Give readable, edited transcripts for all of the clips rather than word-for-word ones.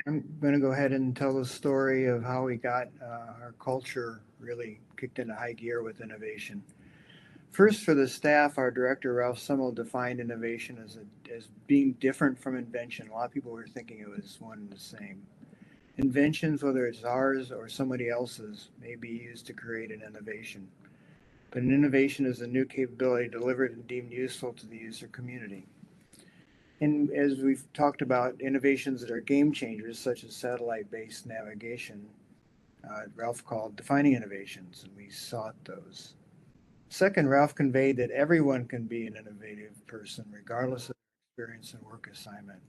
I'm going to go ahead and tell the story of how we got our culture really kicked into high gear with innovation. First, for the staff, our director, Ralph Summel, defined innovation as being different from invention. A lot of people were thinking it was one and the same. Inventions, whether it's ours or somebody else's, may be used to create an innovation. But an innovation is a new capability delivered and deemed useful to the user community. And as we've talked about, innovations that are game changers, such as satellite based navigation, Ralph called defining innovations, and we sought those. Second, Ralph conveyed that everyone can be an innovative person, regardless of experience and work assignment.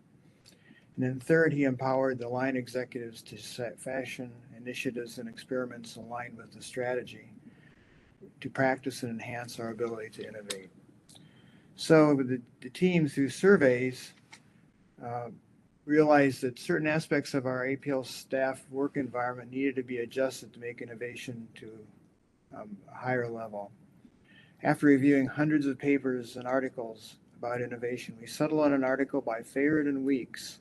And then third, he empowered the line executives to set fashion initiatives and experiments aligned with the strategy to practice and enhance our ability to innovate. So the team, through surveys, uh, realized that certain aspects of our APL staff work environment needed to be adjusted to make innovation to a higher level. After reviewing hundreds of papers and articles about innovation, we settled on an article by Fayard and Weeks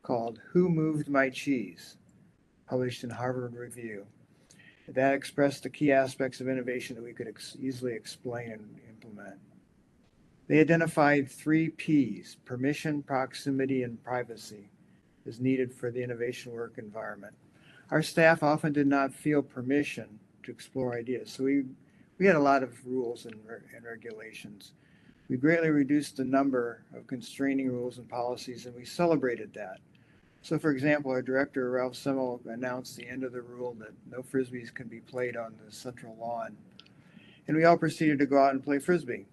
called Who Moved My Cheese, published in Harvard Review. That expressed the key aspects of innovation that we could easily explain and implement. They identified three P's: permission, proximity, and privacy as needed for the innovation work environment. Our staff often did not feel permission to explore ideas, so we had a lot of rules and regulations. We greatly reduced the number of constraining rules and policies, and we celebrated that. So, for example, our director, Ralph Semmel, announced the end of the rule that no frisbees can be played on the central lawn. And we all proceeded to go out and play frisbee.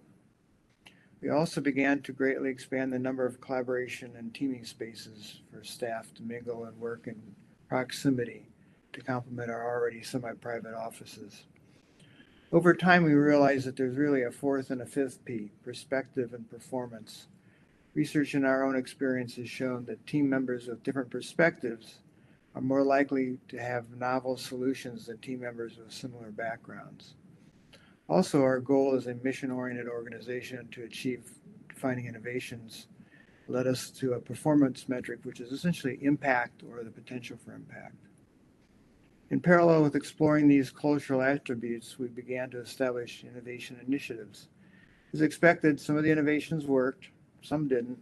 We also began to greatly expand the number of collaboration and teaming spaces for staff to mingle and work in proximity to complement our already semi-private offices. Over time, we realized that there's really a fourth and a fifth P: perspective and performance. Research in our own experience has shown that team members with different perspectives are more likely to have novel solutions than team members with similar backgrounds. Also, our goal as a mission-oriented organization to achieve defining innovations led us to a performance metric, which is essentially impact or the potential for impact. In parallel with exploring these cultural attributes, we began to establish innovation initiatives. As expected, some of the innovations worked, some didn't.